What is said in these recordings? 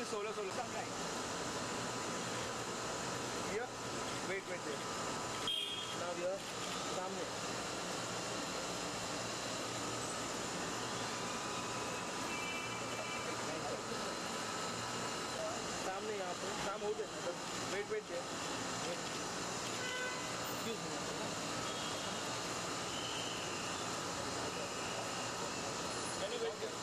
solo. Come right. Here. Wait there. Now here. सामने. सामने यहाँ पे. Sam hold it. Wait there. Wait. Excuse me. Can you wait there?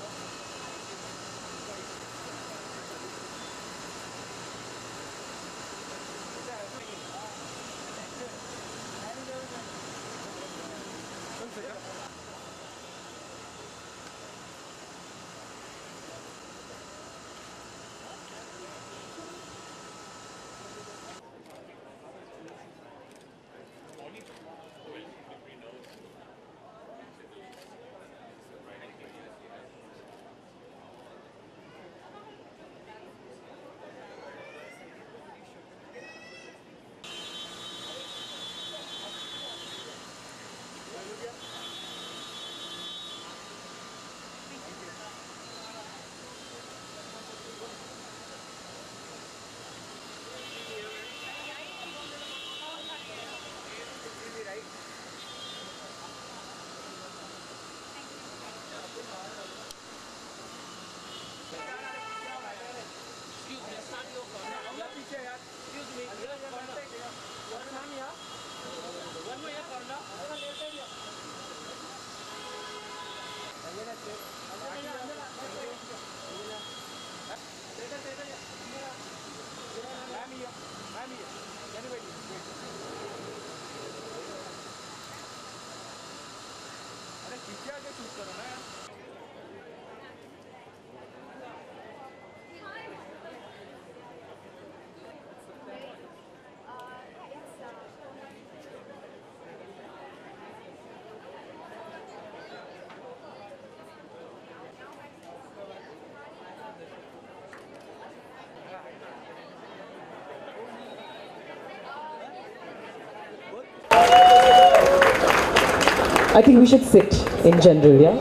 I think we should sit in general, yeah?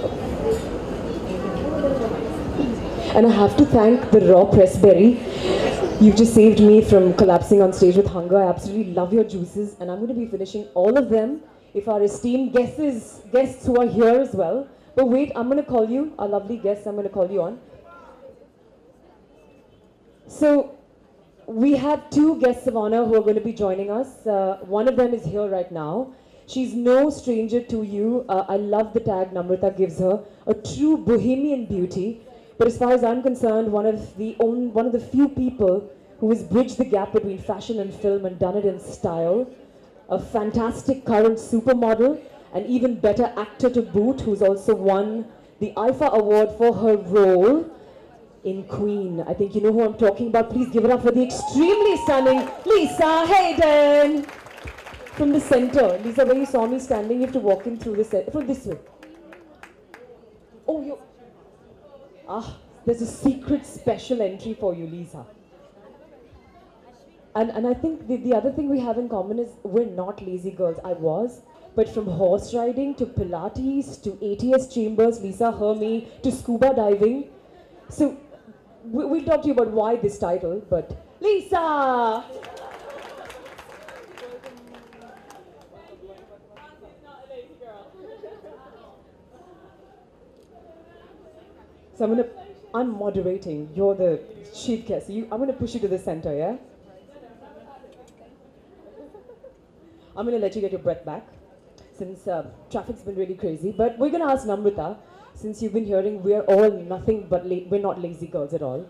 And I have to thank the raw pressberry. You've just saved me from collapsing on stage with hunger. I absolutely love your juices, and I'm going to be finishing all of them if our esteemed guests who are here as well. But wait, I'm going to call you, our lovely guests, I'm going to call you on. So, we have two guests of honor who are going to be joining us. One of them is here right now. She's no stranger to you. I love the tag Namrata gives her. A true bohemian beauty. But as far as I'm concerned, one of the few people who has bridged the gap between fashion and film and done it in style. A fantastic current supermodel, an even better actor to boot, who's also won the IFA award for her role in Queen. I think you know who I'm talking about. Please give it up for the extremely stunning Lisa Hayden. From the center. Lisa, where you saw me standing, you have to walk in through the center. From this way. Oh, you. There's a secret special entry for you, Lisa. And I think the other thing we have in common is we're not lazy girls. I was. But from horse riding to Pilates to ATS chambers, Lisa, her, me, to scuba diving. So we'll talk to you about why this title, but Lisa! So I'm moderating. You're the chief guest. So I'm going to push you to the center, yeah? I'm going to let you get your breath back since traffic's been really crazy. But we're going to ask Namrata, since you've been hearing we're all nothing but we're not lazy girls at all.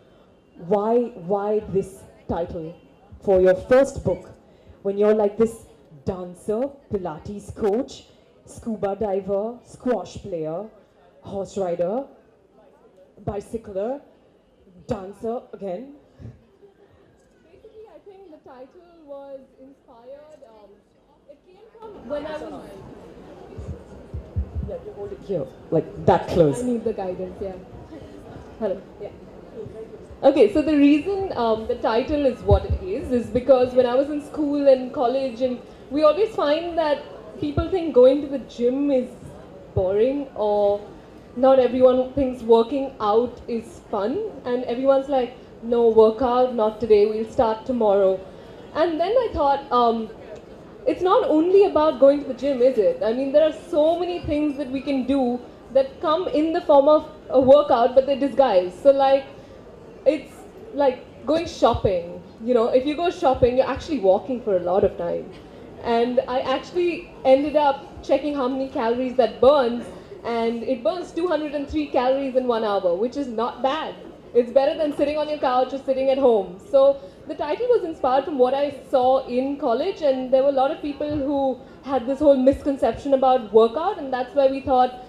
Why this title for your first book when you're like this dancer, Pilates coach, scuba diver, squash player, horse rider, bicycler, dancer again? Basically, I think the title was inspired. It came from when I was. Yeah, you hold it here, like that close. I need the guidance, yeah. Hello, yeah. Okay, so the reason the title is what it is because when I was in school and college, and we always find that people think going to the gym is boring, or not everyone thinks working out is fun, and everyone's like, no workout, not today, we'll start tomorrow. And then I thought, it's not only about going to the gym, is it? I mean, there are so many things that we can do that come in the form of a workout, but they're disguised. So, like, it's like going shopping. You know, if you go shopping, you're actually walking for a lot of time. And I actually ended up checking how many calories that burns, and it burns 203 calories in 1 hour, which is not bad. It's better than sitting on your couch or sitting at home. So the title was inspired from what I saw in college, and there were a lot of people who had this whole misconception about workout, and that's why we thought,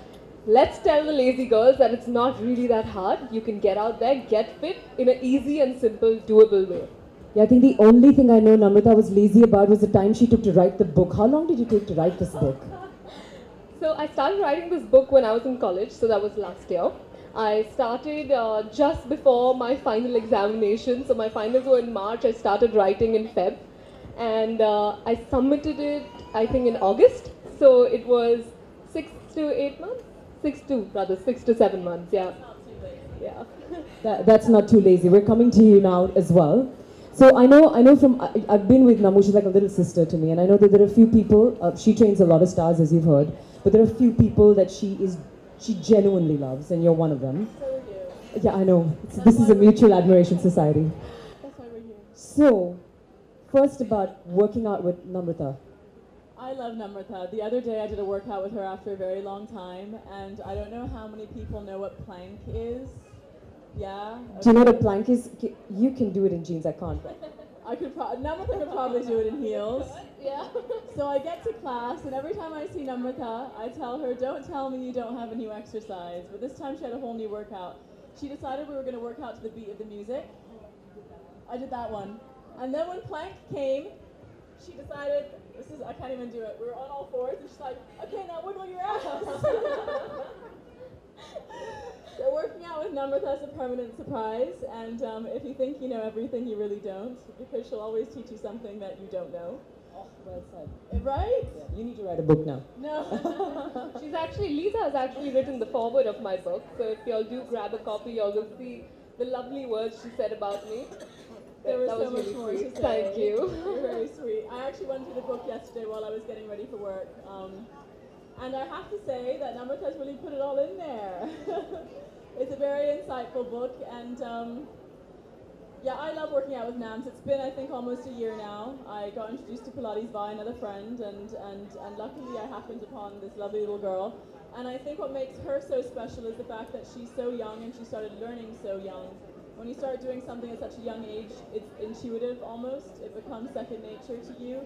let's tell the lazy girls that it's not really that hard. You can get out there, get fit in an easy and simple, doable way. Yeah, I think the only thing I know Namrata was lazy about was the time she took to write the book. How long did you take to write this book? So I started writing this book when I was in college, so that was last year. I started just before my final examination. So my finals were in March. I started writing in Feb, and I submitted it, I think, in August. So it was 6 to 8 months, 6 to 7 months. Yeah, yeah. That's not too lazy. We're coming to you now as well. So I know from, I've been with Namu, she's like a little sister to me, and I know that there are a few people, she trains a lot of stars as you've heard, but there are a few people that she genuinely loves, and you're one of them. So are you. Yeah, I know. This is a mutual admiration society. That's why we're here. So, first about working out with Namrata. I love Namrata. The other day I did a workout with her after a very long time, and I don't know how many people know what plank is. Yeah? Do you know what a plank is? You can do it in jeans, I can't. Namrata could probably do it in heels. Yeah. So I get to class, and every time I see Namrata, I tell her, don't tell me you don't have a new exercise. But this time she had a whole new workout. She decided we were going to work out to the beat of the music. I did that one. And then when plank came, she decided, I can't even do it. We were on all fours, and she's like, okay, now wiggle your ass. So working out with Namrata is a permanent surprise, and if you think you know everything, you really don't, because she'll always teach you something that you don't know. Oh, well said. Right? Yeah, you need to write a book now. No. Lisa has actually written the foreword of my book, so if y'all do grab a copy, y'all will see the lovely words she said about me. There was That so was much really more sweet. to say. Thank you. You're very sweet. I actually went through the book yesterday while I was getting ready for work. And I have to say that Namrata's really put it all in there. It's a very insightful book, and yeah, I love working out with Nams. It's been, I think, almost a year now. I got introduced to Pilates by another friend, and luckily I happened upon this lovely little girl. And I think what makes her so special is the fact that she's so young and she started learning so young. When you start doing something at such a young age, it's intuitive almost. It becomes second nature to you.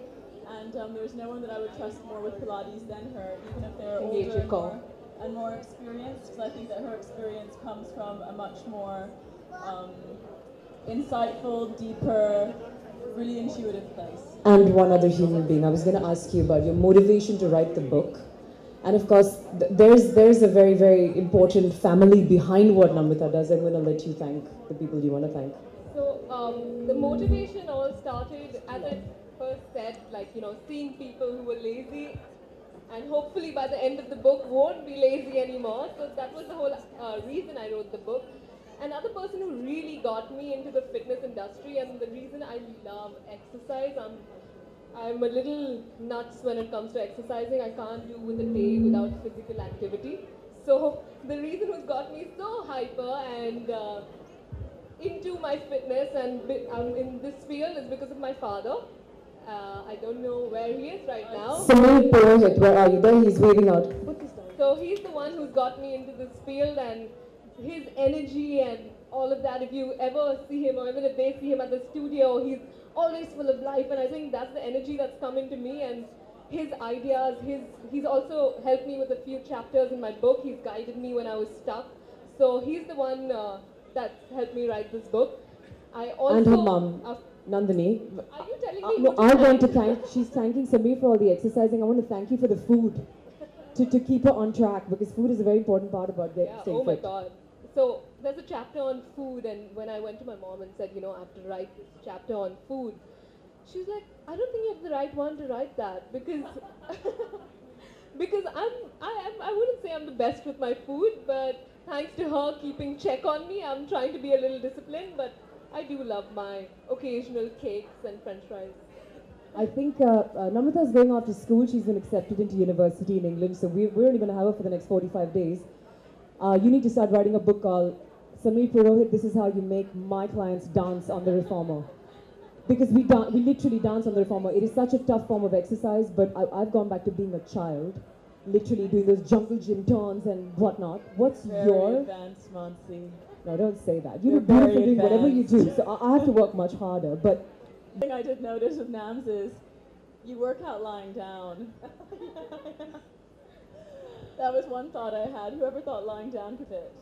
And there's no one that I would trust more with Pilates than her, even if they're Engage older your call. and more experienced, because I think that her experience comes from a much more insightful, deeper, really intuitive place. And one other human being. I was going to ask you about your motivation to write the book. And of course, there's a very, very important family behind what Namrata does. I'm going to let you thank the people you want to thank. So the motivation all started, as I first said, like, you know, seeing people who were lazy, and hopefully by the end of the book won't be lazy anymore. So that was the whole reason I wrote the book. Another person who really got me into the fitness industry, and the reason I love exercise, I'm a little nuts when it comes to exercising. I can't do with a day without physical activity. So the reason who's got me so hyper and into my fitness and in this field is because of my father. I don't know where he is right now. Sunil Purohit, where are you? There, he's waving out. So he's the one who's got me into this field, and his energy and all of that, if you ever see him or even if they see him at the studio, he's always full of life, and I think that's the energy that's come into me, and his ideas, he's also helped me with a few chapters in my book. He's guided me when I was stuck. So he's the one that's helped me write this book. I also, And her mum, Nandini. Are you telling me? No, what I you want to like? thank, she's thanking Samir for all the exercising. I want to thank you for the food, to keep her on track, because food is a very important part about Yeah, staying oh my fit. God. So there's a chapter on food, and when I went to my mom and said, you know, I have to write this chapter on food, she's like, I don't think you have the right one to write that, because because I wouldn't say I'm the best with my food, but thanks to her keeping check on me, I'm trying to be a little disciplined. But I do love my occasional cakes and french fries. I think Namrata is going off to school. She's been accepted into university in England, so we're only going to have her for the next 45 days. You need to start writing a book called Samir Purohit, This is How You Make My Clients Dance on the Reformer. Because we literally dance on the Reformer. It is such a tough form of exercise, but I've gone back to being a child, literally doing those jungle gym turns and whatnot. What's Very your... advanced, Mansi. No, don't say that. You You're look beautiful very doing whatever you do, advanced. so I have to work much harder, but... The thing I did notice with Nams is you work out lying down. That was one thought I had. Whoever thought lying down could fit?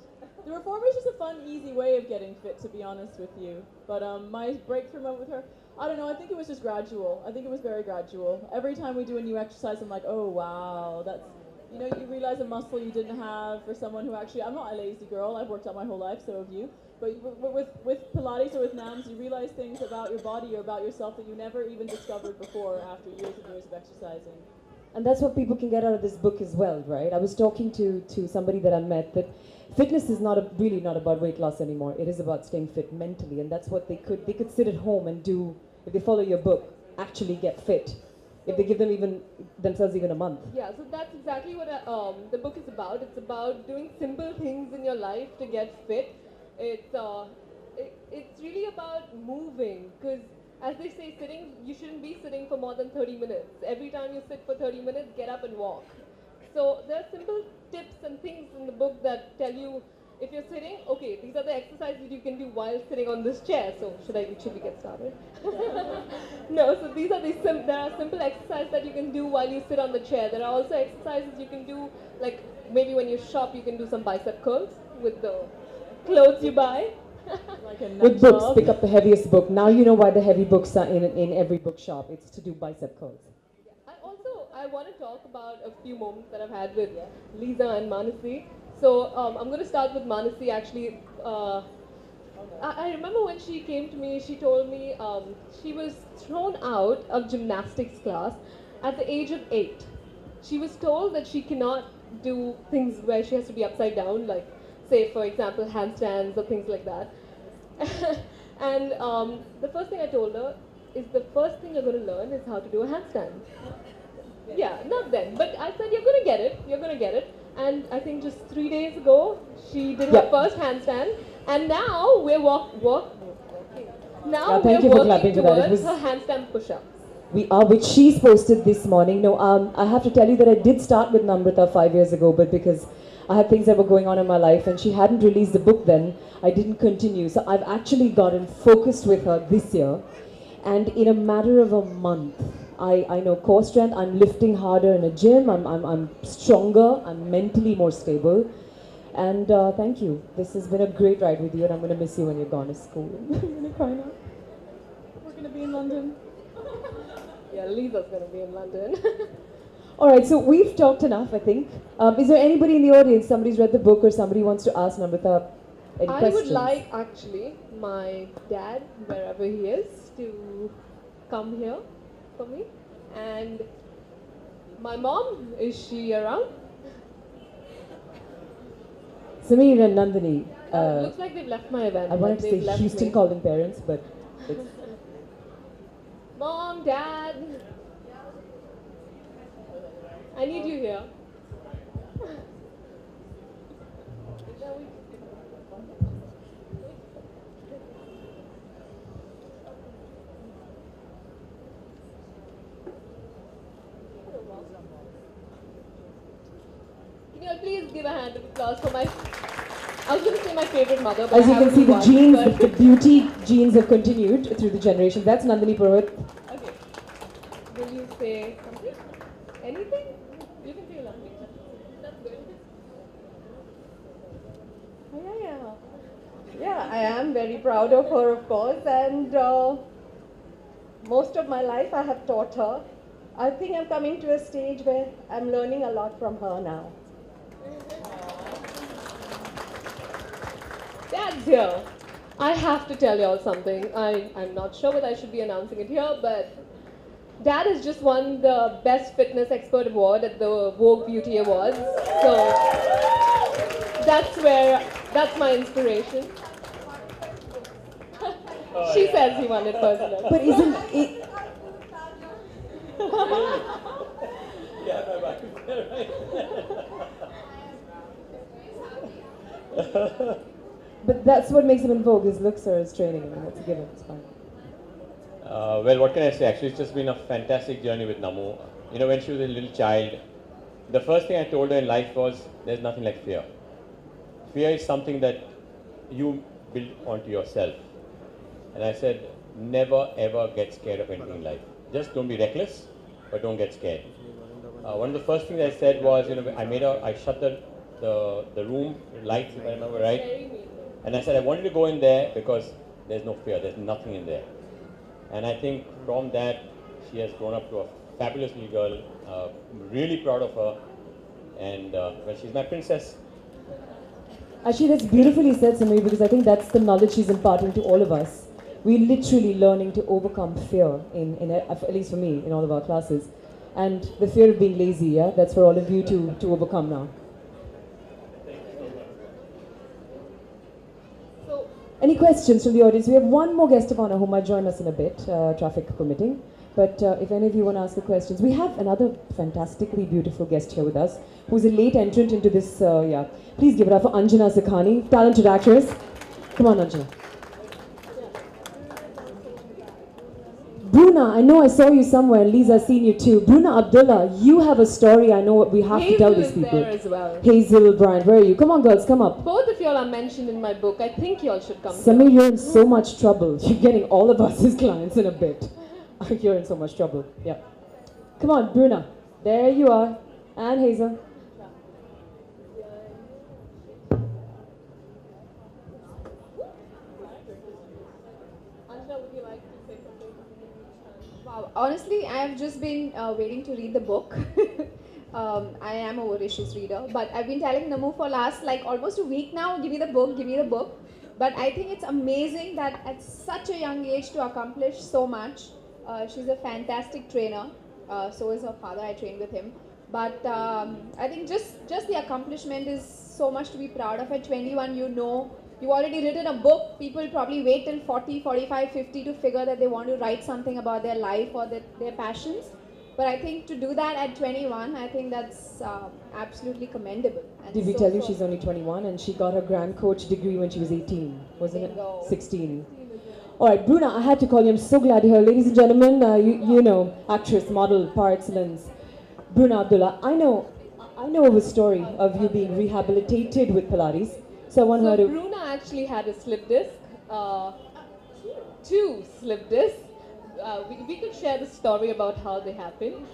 The Reformer is just a fun, easy way of getting fit, to be honest with you. But my breakthrough moment with her, I don't know, I think it was just gradual. I think it was very gradual. Every time we do a new exercise, I'm like, oh wow, that's, you know, you realize a muscle you didn't have for someone who actually, I'm not a lazy girl, I've worked out my whole life, so have you. But with Pilates or with NAMS, you realize things about your body or about yourself that you never even discovered before after years and years of exercising. And that's what people can get out of this book as well, right? I was talking to somebody that I met that fitness is really not about weight loss anymore. It is about staying fit mentally, and that's what they could sit at home and do if they follow your book, actually get fit. If they give themselves even a month. Yeah, so that's exactly what the book is about. It's about doing simple things in your life to get fit. It's really about moving, because as they say, you shouldn't be sitting for more than 30 minutes. Every time you sit for 30 minutes, get up and walk. So there are simple tips and things in the book that tell you, if you're sitting, okay, these are the exercises you can do while sitting on this chair. So should we get started? No, so these are there are simple exercises that you can do while you sit on the chair. There are also exercises you can do, like maybe when you shop, you can do some bicep curls with the clothes you buy. Like a nut With books, job. pick up the heaviest book. Now you know why the heavy books are in every bookshop. It's to do bicep curls. I want to talk about a few moments that I've had with Lisa and Manasi. So I'm going to start with Manasi. Actually, I remember when she came to me, she told me she was thrown out of gymnastics class at the age of 8. She was told that she cannot do things where she has to be upside down, like say for example handstands or things like that. And the first thing I told her is the first thing you're going to learn is how to do a handstand. Yeah, not then, but I said you're going to get it. And I think just 3 days ago, she did her first handstand, and now we're walking. Now thank we're you for working clapping for that. It towards was- her handstand push-ups. We are, which she's posted this morning. No, I have to tell you that I did start with Namrata 5 years ago, but because I had things that were going on in my life and she hadn't released the book then, I didn't continue. So I've actually gotten focused with her this year, and in a matter of a month, I know core strength, I'm lifting harder in a gym, I'm stronger, I'm mentally more stable. And thank you. This has been a great ride with you, and I'm going to miss you when you're gone to school. I'm going to cry now. We're going to be in London. Yeah, Lisa's going to be in London. All right, so we've talked enough, I think. Is there anybody in the audience, somebody's read the book or somebody wants to ask Namrata any I questions? would like actually my dad, wherever he is, to come here for me. And my mom, is she around? Sameer and Nandini. Looks like they've left my event. I wanted to They've say left Houston me. calling parents, but it's... Mom, Dad, I need you here. Can you all please give a hand of applause for my, I was going to say my favorite mother, but As I you can have see, the one, genes, but- the beauty genes have continued through the generations. That's Nandini Purohit. Okay. Will you say something? Anything? You can say something. That's good. Yeah, I am very proud of her, of course, and most of my life I have taught her. I think I'm coming to a stage where I'm learning a lot from her now. Dad's here. I have to tell y'all something. I'm not sure whether I should be announcing it here, but Dad has just won the Best Fitness Expert Award at the Vogue Beauty Awards. So that's my inspiration. She says he won it personally. But isn't it? But that's what makes him in vogue. His looks are his training. I mean, that's a given. It's fine. Well, what can I say? Actually, it's just been a fantastic journey with Namu. You know, when she was a little child, the first thing I told her in life was, there's nothing like fear. Fear is something that you build onto yourself. And I said, never ever get scared of anything in life. Just don't be reckless, but don't get scared. One of the first things I said was, you know, I shut the room lights, if I remember right. And I said, I want you to go in there because there's no fear, there's nothing in there. And I think from that, she has grown up to a fabulous little girl. Really proud of her. And well, she's my princess. Actually, that's beautifully said, Samir, because I think that's the knowledge she's imparting to all of us. We're literally learning to overcome fear, at least for me, in all of our classes. And the fear of being lazy, yeah? That's for all of you to overcome now. So, Any questions from the audience? We have one more guest of honor who might join us in a bit, traffic permitting. But if any of you want to ask the questions, we have another fantastically beautiful guest here with us, who's a late entrant into this, Please give it up for Anjana Sakhani, talented actress. Come on, Anjana. Bruna, I know I saw you somewhere, and Lisa's seen you too. Bruna Abdullah, you have a story I know we have to tell Hazel these is people. there as well. Hazel, Brian, where are you? Come on, girls, come up. Both of y'all are mentioned in my book. I think y'all should come. Samir, you're in so much trouble. You're getting all of us as clients in a bit. You're in so much trouble. Yeah. Come on, Bruna. There you are. And Hazel. Anjana, would you like to say something? Wow, honestly, I have just been waiting to read the book. I am a voracious reader, but I've been telling Namu for last like almost a week now, give me the book, give me the book. But I think it's amazing that at such a young age to accomplish so much. She's a fantastic trainer. So is her father. I trained with him. But I think just the accomplishment is so much to be proud of. At 21, you know, you've already written a book. People probably wait till 40, 45, 50 to figure that they want to write something about their life or their passions. But I think to do that at 21, I think that's absolutely commendable. And Did we so, tell you so she's only 21 and she got her grand coach degree when she was 18, wasn't Bingo. it? 16. All right, Bruna, I had to call you. I'm so glad you're here. Ladies and gentlemen, you know, actress, model, par excellence. Bruna Abdullah, I know of a story of you being rehabilitated with Pilates. So I want her to... Bruna actually had a slip disc, 2 slip discs. We could share the story about how they happened.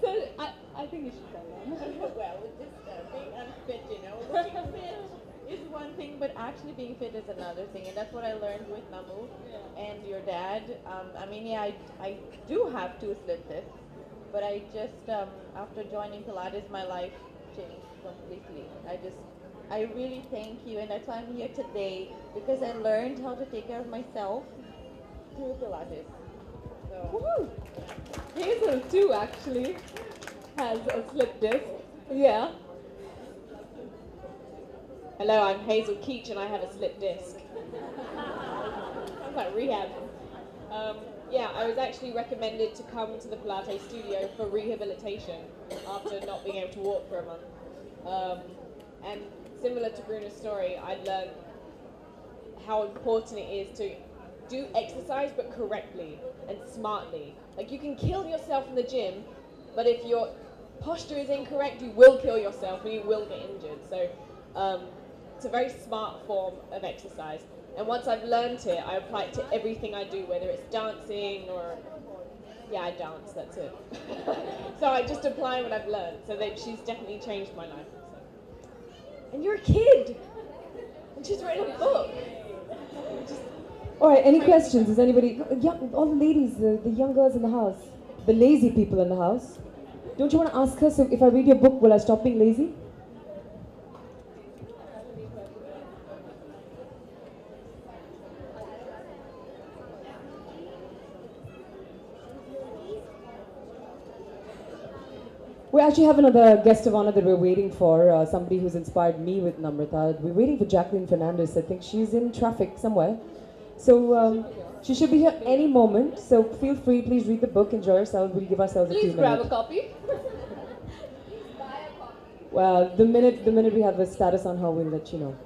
So I think you should tell them. Well, it's just being unfit, you know. Looking fit is one thing, but actually being fit is another thing. And that's what I learned with Namu and your dad. I mean, yeah, I do have 2 slip discs, but I just, after joining Pilates, my life changed completely. I really thank you, and that's why I'm here today, because I learned how to take care of myself through Pilates. So. Woo! Hazel too actually has a slip disc. Yeah. Hello, I'm Hazel Keach and I have a slip disc. Sounds like rehab. Yeah, I was actually recommended to come to the Pilates studio for rehabilitation after not being able to walk for a month. And similar to Bruna's story, I learned how important it is to do exercise but correctly and smartly. Like, you can kill yourself in the gym, but if your posture is incorrect, you will kill yourself and you will get injured. So it's a very smart form of exercise. And once I've learned it, I apply it to everything I do, whether it's dancing or, yeah, I dance, that's it. So I just apply what I've learned. So she's definitely changed my life. So. And you're a kid, and she's written a book. All right, any questions? Is anybody, all the ladies, the young girls in the house, the lazy people in the house, don't you want to ask her, so if I read your book, will I stop being lazy? We actually have another guest of honor that we're waiting for, somebody who's inspired me with Namrata. We're waiting for Jacqueline Fernandez. I think she's in traffic somewhere. So she should be here any moment. So feel free, please read the book, enjoy yourself. We'll give ourselves a Please 2 grab minutes. a copy. Well, the minute we have a status on her, we'll let you know.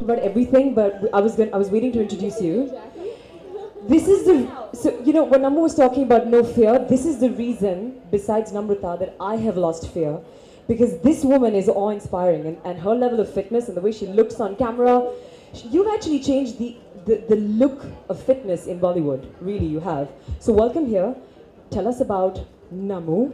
About everything, but I was waiting to introduce you. This is when Namra was talking about no fear, this is the reason, besides Namrata, that I have lost fear. Because this woman is awe-inspiring, and her level of fitness and the way she looks on camera, you've actually changed the look of fitness in Bollywood. Really, you have. So welcome here. Tell us about Namu,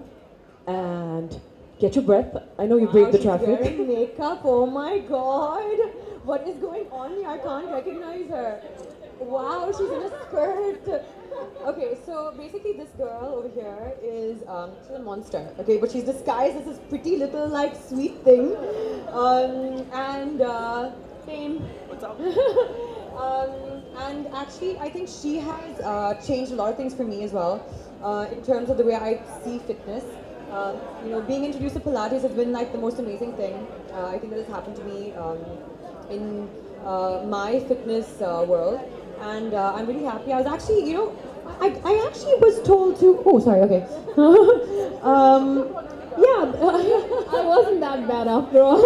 and get your breath. I know you braved the traffic. She's wearing makeup. Oh my god. What is going on here? I can't recognize her. Wow, she's in a skirt. Okay, so basically this girl over here is, she's a monster, okay, but she's disguised as this pretty little, like, sweet thing. Fame. What's up? And actually, I think she has changed a lot of things for me as well, in terms of the way I see fitness. Being introduced to Pilates has been like the most amazing thing. I think that has happened to me in my fitness world, and I'm really happy. I was actually, I actually was told to. Oh, sorry. Okay. Yeah. I wasn't that bad after all.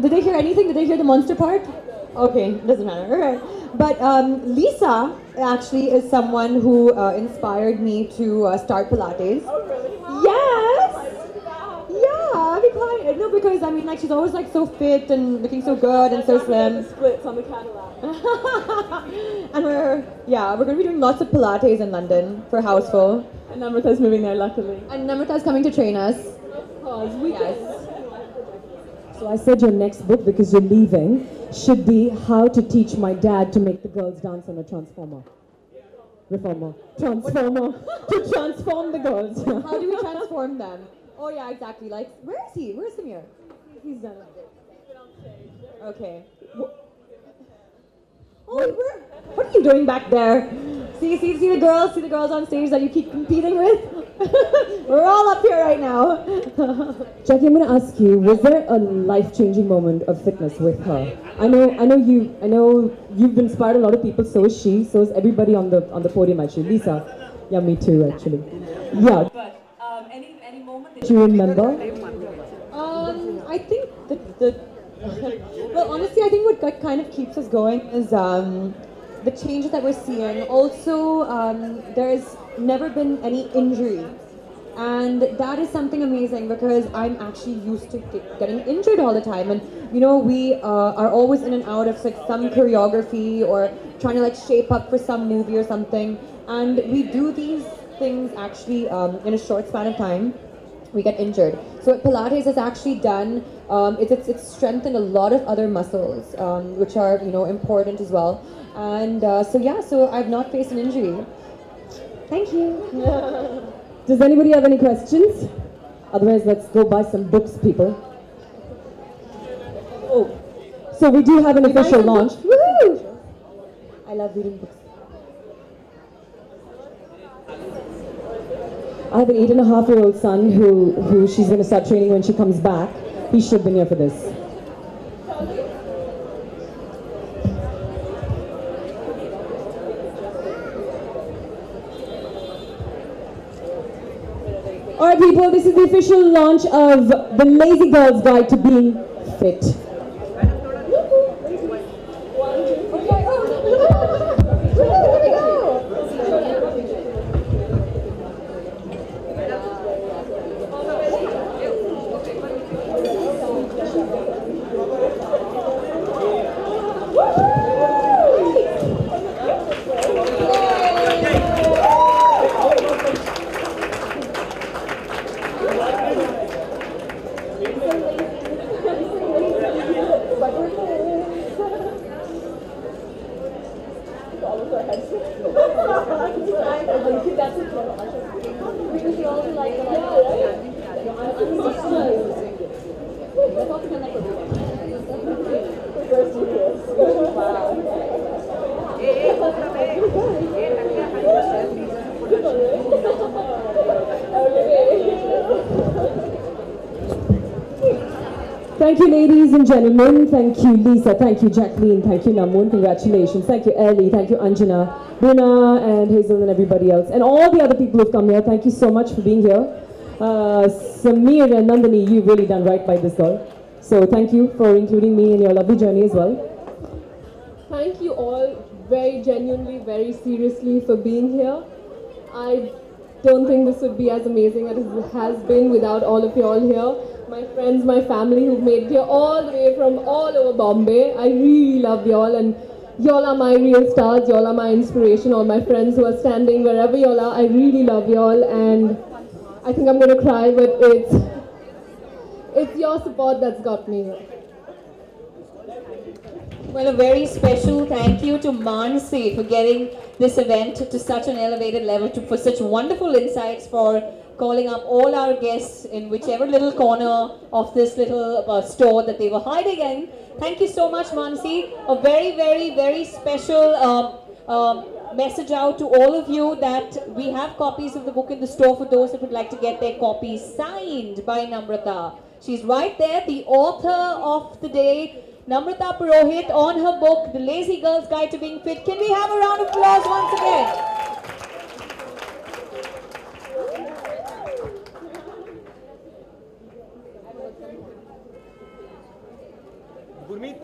Did they hear anything? Did they hear the monster part? Okay, doesn't matter. All right. But Lisa actually is someone who inspired me to start Pilates. Oh, really? Yes. Yeah, because I mean, like, she's always like so fit and looking so good and so slim. Splits on the Cadillac. And we're gonna be doing lots of Pilates in London for Houseful. And Namrata's moving there, luckily. And Namrata's coming to train us. Yes. So I said your next book, because you're leaving, should be How to Teach My Dad to Make the Girls Dance on a Transformer. Reformer. Transformer. To transform the girls. How do we transform them? Oh yeah, exactly. Like, where is he? Where's Samir? He's done it. Okay. Oh, what are you doing back there? See the girls on stage that you keep competing with? We're all up here right now. Jackie, I'm going to ask you, was there a life-changing moment of fitness with her? I know you've inspired a lot of people, so is she, so is everybody on the podium actually. Lisa. Yeah, me too actually. Yeah. But any moment that you remember? I think well, honestly, I think what kind of keeps us going is the changes that we're seeing. Also, there's never been any injury. And that is something amazing, because I'm actually used to getting injured all the time. And, we are always in and out of like some choreography or trying to like shape up for some movie or something. And we do these things actually in a short span of time. We get injured. So what Pilates has actually done, it's strengthened a lot of other muscles, which are important as well. And so I've not faced an injury. Thank you. Does anybody have any questions? Otherwise, let's go buy some books, people. Oh, so we do have an official launch. Woohoo! I love reading books. I have an 8.5-year-old son who she's going to start training when she comes back. He should have been here for this. Alright people, this is the official launch of the Lazy Girl's Guide to Being Fit. Thank you, ladies and gentlemen. Thank you, Lisa. Thank you, Jacqueline. Thank you, Namun. Congratulations. Thank you, Ellie. Thank you, Anjana, Bruna, and Hazel, and everybody else. And all the other people who've come here. Thank you so much for being here. Samir and Nandini, you've really done right by this girl. So thank you for including me in your lovely journey as well. Thank you all very genuinely, very seriously for being here. I don't think this would be as amazing as it has been without all of you all here. My friends, my family who've made it here all the way from all over Bombay. I really love y'all, and y'all are my real stars, y'all are my inspiration, all my friends who are standing wherever y'all are. I really love y'all, and I think I'm going to cry, but it's your support that's got me here. Well, a very special thank you to Mansi for getting this event to such an elevated level, for such wonderful insights, for calling up all our guests in whichever little corner of this little store that they were hiding in. Thank you so much, Mansi. A very, very, very special message out to all of you that we have copies of the book in the store for those that would like to get their copies signed by Namrata. She's right there, the author of the day, Namrata Purohit, on her book, The Lazy Girl's Guide to Being Fit. Can we have a round of applause once again? Gurmeet.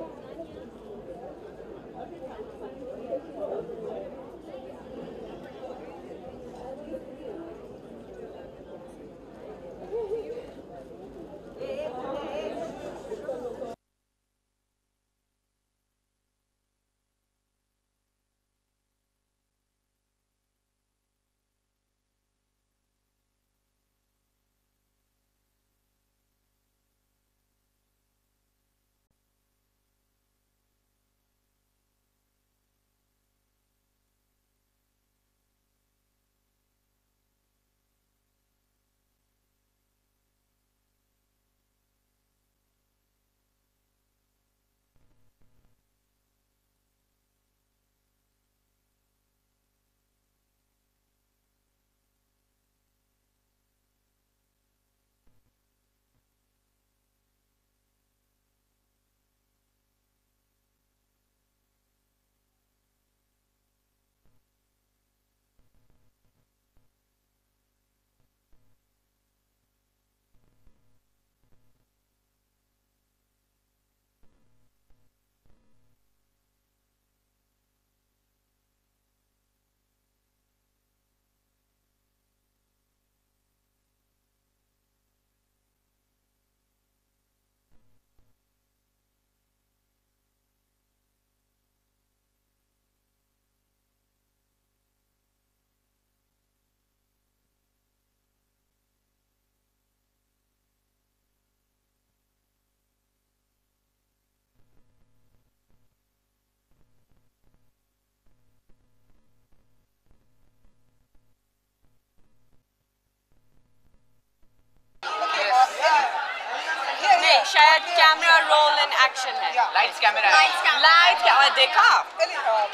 नहीं शायद camera roll and action है lights camera देखा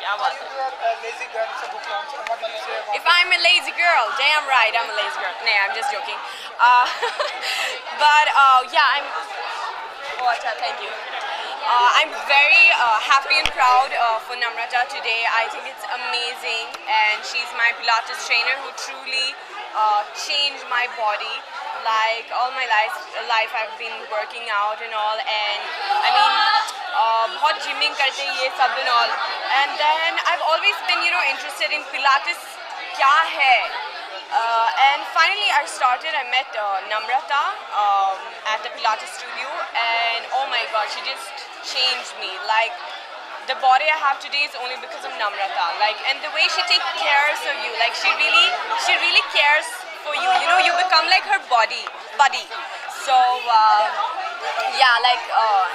क्या बात है If I'm a lazy girl, damn right I'm a lazy girl. No, I'm just joking. But yeah, thank you. I'm very happy and proud for Namrata today. I think it's amazing, and she's my Pilates trainer who truly changed my body. Like all my life I've been working out and all, and I mean बहुत gymming करते हैं ये सब and all, and then I've always been interested in Pilates क्या है. And finally I met Namrata at the Pilates studio, and oh my god, she just changed me. Like the body I have today is only because of Namrata. Like, and the way she takes care of you, like she really cares for you. You become like her buddy. So yeah, like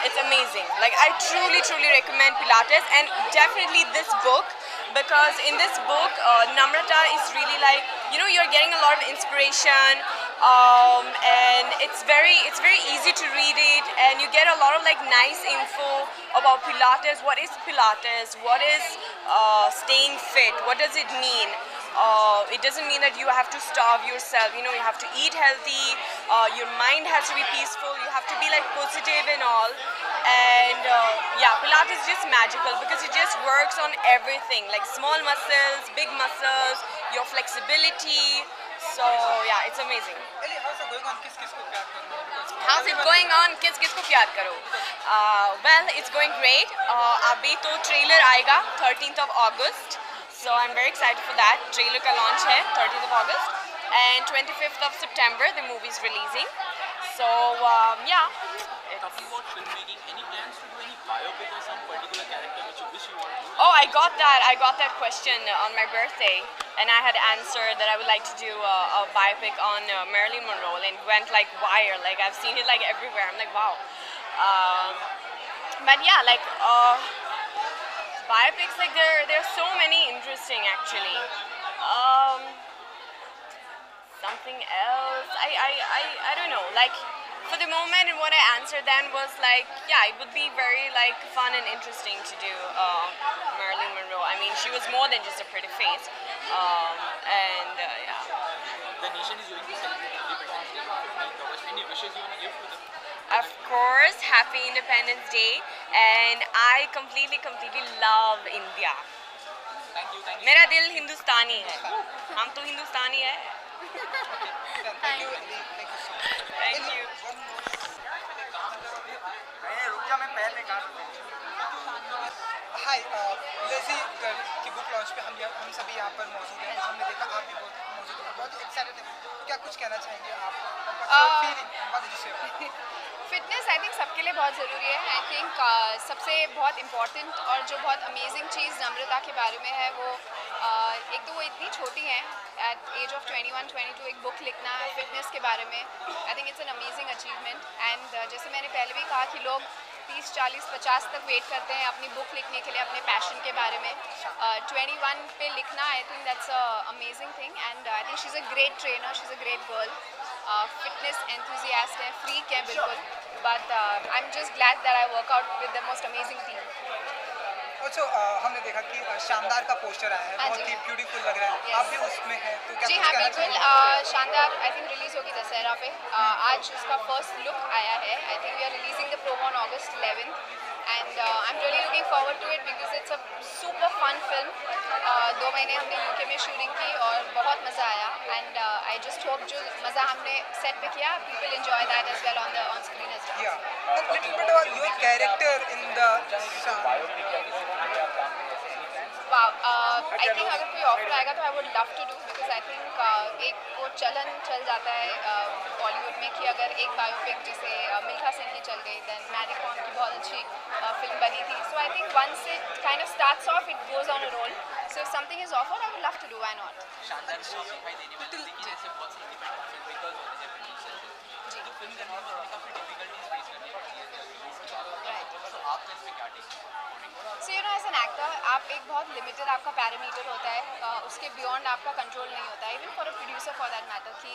it's amazing. Like I truly recommend Pilates, and definitely this book, because in this book Namrata is really like, you're getting a lot of inspiration, and it's very easy to read it, and you get a lot of like nice info about Pilates. What is Pilates? What is staying fit? What does it mean? It doesn't mean that you have to starve yourself. You have to eat healthy. Your mind has to be peaceful. You have to be like positive and all. And yeah, Pilates is just magical because it just works on everything, like small muscles, big muscles, your flexibility. So yeah, it's amazing. How's it going on? Kis ko pyar karo? Well, it's going great. Abhi to trailer aayega 13th of August. So I'm very excited for that. Trailer ka launch hai 13th of August, and 25th of September the movie is releasing. So yeah. Talking about filmmaking, any plans to do any biopic or some particular character which you wish you want to do? Oh, I got that question on my birthday, and I had answered that I would like to do a biopic on Marilyn Monroe, and it went like wire. Like I've seen it like everywhere. I'm like, wow. But yeah, like biopics, like there are so many interesting actually. Something else, I don't know, like For the moment, and what I answered then was like, yeah, it would be very like fun and interesting to do Marilyn Monroe. I mean, she was more than just a pretty face, yeah. The nation is going to celebrate Independence Day on 15th August. Any wishes you want to give to them? Of course, Happy Independence Day, and I completely love India. Thank you. मेरा दिल हिंदुस्तानी है, हम तो हिंदुस्तानी है. Thank you so much. Thank you. Hi lazy girl की book launch पे हम सभी यहाँ पर मौजूद हैं. हमने देखा आप भी बहुत मौजूद हैं, बहुत एक्साइटेड हैं. क्या कुछ कहना चाहेंगे आप? फिटनेस आई थिंक सबके लिए बहुत ज़रूरी है. आई थिंक सबसे बहुत इम्पॉर्टेंट और जो बहुत अमेजिंग चीज़ नम्रता के बारे में है वो एक तो वो इतनी छोटी हैं, एट एज ऑफ 21-22 एक बुक लिखना है फिटनेस के बारे में. I think it's an amazing achievement. And जैसे मैंने पहले भी कहा कि लोग 30, 40, 50 तक वेट करते हैं अपनी बुक लिखने के लिए, अपने पैशन के बारे में. 21 पे लिखना I think that's a amazing thing. And I think she is a great trainer, she is a great girl, fitness enthusiast है, फ्रीक है बिल्कुल. But I am just glad that I work out with the most amazing team. अच्छा, हमने देखा कि शानदार का poster आया है, बहुत ही ब्यूटीफुल लग रहा है. आप भी उसमें हैं तो क्या जी कुछ हाँ कहना बिल्कुल. चाहेंगे? शानदार आई थिंक रिलीज़ होगी दशहरा पे. आज उसका फर्स्ट लुक आया है. I think we are releasing the promo on August 11th. And I am really looking forward to it because it's a super fun film. 2 महीने हमने UK में शूटिंग की और बहुत मज़ा आया. एंड आई जस्ट होप जो मज़ा हमने सेट पे किया, people enjoy that as well on screen as well. Yeah. A little bit about your character in the Wow, I think अगर कोई ऑफर आएगा तो I would love to do because I think एक वो चलन चल जाता है बॉलीवुड में कि अगर एक बायोपिक जैसे मिल्खा सिंह की चल गई, देन मैरी कॉम की बहुत अच्छी फिल्म बनी थी. So I think once it kind of starts off it goes on a roll. So if something is offered I would love to do, why not. शानदार स्टोरी दिखाई देने वाली, लेकिन ऐसे बहुत सारी इंडिपेंडेंट फिल्म मेकर्स होते हैं प्रोड्यूसर्स, तो फिल्म करने में काफ़ी डिफिकल्टीज फेस करनी पड़ती है रिलीज के बाद. तो आपका इस पे क्या टेक है? So you know as an actor आप एक बहुत लिमिटेड आपका पैरामीटर होता है, उसके बियॉन्ड आपका कंट्रोल नहीं होता है. Even for a producer for that matter कि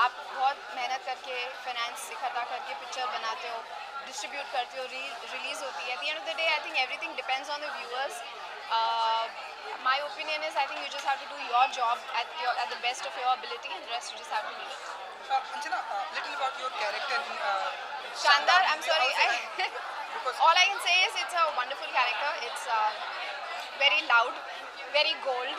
आप बहुत मेहनत करके फाइनेंस इकट्ठा करके पिक्चर बनाते हो, डिस्ट्रीब्यूट करते हो, रिलीज़ होती है. At the end of the day I think everything depends on the viewers. My opinion is I think you just have to do your job at the best of your ability, and the rest you just have to leave it. Anjana, little about your character in Shandar, I'm sorry. because All I can say is it's a wonderful character. It's very loud, very gold,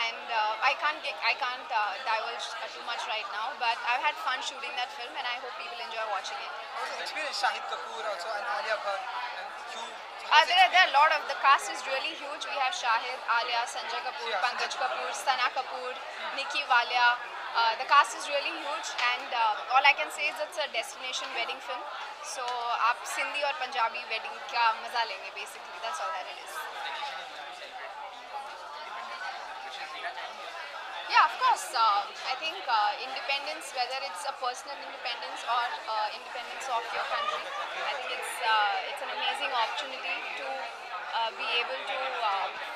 and I can't divulge too much right now. But I've had fun shooting that film, and I hope people enjoy watching it. also experience Shahid Kapoor also and Alia Bhatt and you. There are a lot of the cast is really huge. We have Shahid, Alia, Sanjay Kapoor, Yeah, Pankaj Kapoor, Sana Kapoor, Nikki Walia. The cast is really huge, and all I can say is it's a destination wedding film. So आप सिंधी और Punjabi wedding का मजा लेंगे basically. That's all that it is. Yeah, of course. I think independence, whether it's a personal independence or independence of your country, I think it's an amazing opportunity to be able to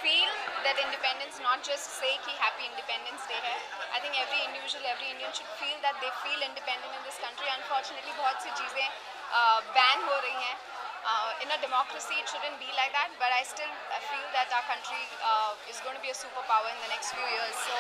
feel that independence, not just say कि Happy Independence Day है. I think every individual, every Indian should feel that they feel independent in this country. Unfortunately, बहुत सी चीज़ें ban हो रही हैं. In a democracy, it shouldn't be like that, but I still feel that our country is going to be a superpower in the next few years. So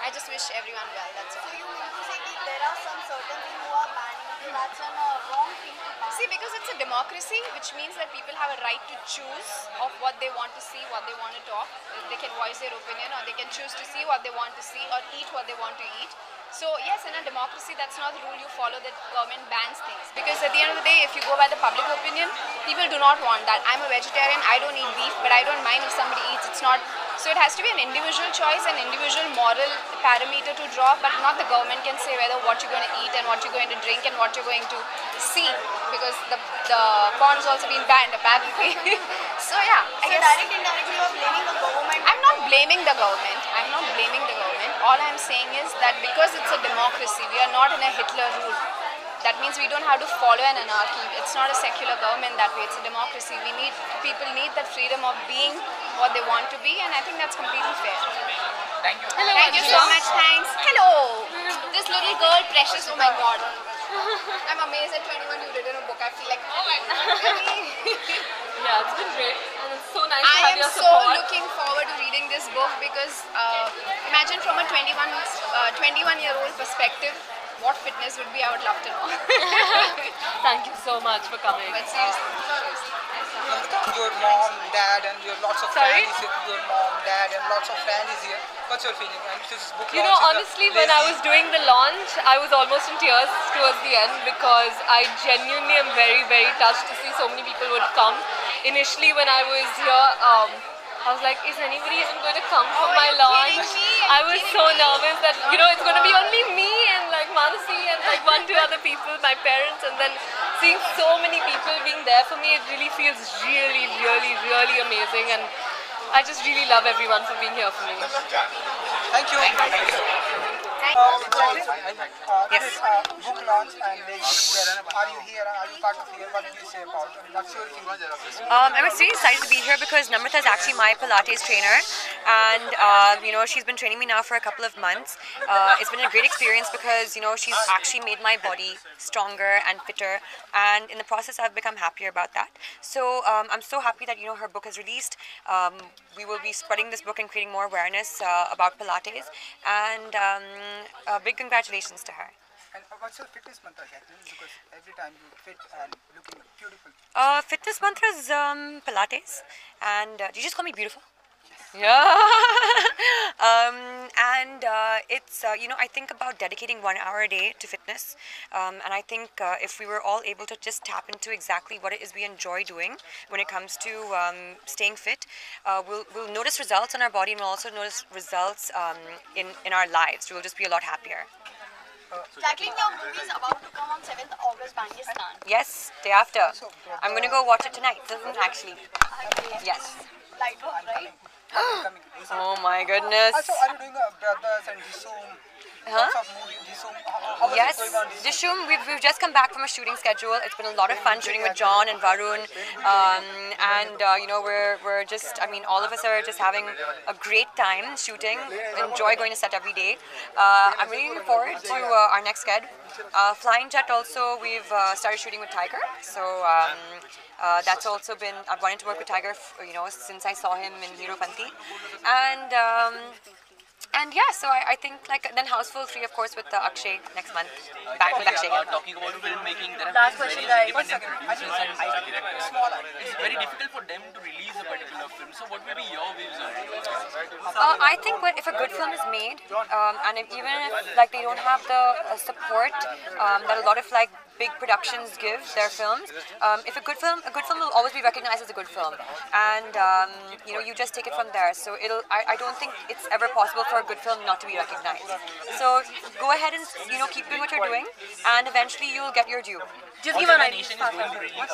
I just wish everyone well. That's all. So you mean to say that there are some certain things who are banning? That's a wrong thing to ban. See, because it's a democracy, which means that people have a right to choose of what they want to see, what they want to talk. They can voice their opinion, or they can choose to see what they want to see, or eat what they want to eat. So yes, in a democracy, that's not the rule you follow, that government bans things. Because at the end of the day, if you go by the public opinion, people do not want that. I'm a vegetarian, I don't eat beef, but I don't mind if somebody eats. It's not. So it has to be an individual choice, an individual moral parameter to draw, but not the government can say whether what you're going to eat and what you're going to drink and what you're going to see, because the porn's also been banned apparently. So yeah, I guess Directly, indirectly, you are blaming the government. I'm not blaming the government. I'm not blaming the government. All I'm saying is that because it's a democracy, we are not in a Hitler rule. That means we don't have to follow an anarchy. It's not a secular government that way. It's a democracy. People need that freedom of being what they want to be, and I think that's completely fair. Thank you. Hello, thank you so much. Thanks. Hello. This little girl, Precious. Oh my God. I'm amazed at 21 you've written a book. I feel like, oh my god, really? Yeah, it's been great. And it's so nice to have I am your so support. looking forward to reading this book because imagine from a 21-year-old perspective, what fitness would be. I would love to know. Thank you so much for coming. But seriously, Your mom, dad, and your lots of Sorry? friends is here. Your mom, dad, and lots of friends is here. What's your feeling? And this book You know, launch is honestly, when I lazy- was doing the launch, I was almost in tears towards the end because I genuinely am very, very touched to see so many people would come. Initially, when I was here, I was like, is anybody even going to come for my launch? I was so nervous that, you know, it's going to be only me and like Manasi and like 1-2 other people, my parents, and then seeing so many people being there for me, it really feels really, really, really amazing, and I just really love everyone for being here for me. Thank you. Yes. Book launch and are you here? Are you part of here? What did you say about it? What's your feeling? I was really excited to be here because Namrata is actually my Pilates trainer, and you know, she's been training me now for a couple of months. It's been a great experience because, you know, she's actually made my body stronger and fitter, and in the process I've become happier about that. So I'm so happy that, you know, her book has released. We will be spreading this book and creating more awareness about Pilates, and big congratulations to her. And what's your fitness mantra, Jacqueline? Because every time you fit and looking beautiful. Fitness mantra is Pilates, and do you just call me beautiful? Yeah. It's you know, I think about dedicating 1 hour a day to fitness, and I think if we were all able to just tap into exactly what it is we enjoy doing when it comes to staying fit, we'll notice results in our body, and we'll also notice results in our lives. We'll just be a lot happier. Jacqueline, your movie is about to come on 7th August, Pakistan. Yes, day after. I'm going to go watch it tonight, actually. Yes. Lightwork, right? Oh my goodness. Also, are you doing Brothers and Dishoom? Lots of movies, Dishoom. How is Yes, it going on? Dishoom, we've just come back from a shooting schedule. It's been a lot of fun shooting with John and Varun, you know, we're just, I mean, all of us are just having a great time shooting. Enjoy going to set every day. I'm really looking forward to our next sked. Flying Jet also, we've started shooting with Tiger, so that's also been, I've wanted to work with Tiger, you know, since I saw him in Hero Panti, and yeah, so I think like then Houseful 3, of course, with Akshay next month. Back with Akshay. Talking about filmmaking, there Last have question, been guys. various independent producers and directors. It's very difficult for them to release a particular film. So what will be your views on it? I think if a good film is made, and even if like they don't have the support that a lot of like big productions give their films, if a good film will always be recognized as a good film, and you know, you just take it from there. So I don't think it's ever possible for a good film not to be recognized. So go ahead and, you know, keep doing what you're doing, and eventually you'll get your due. Just give an idea. Is going to release,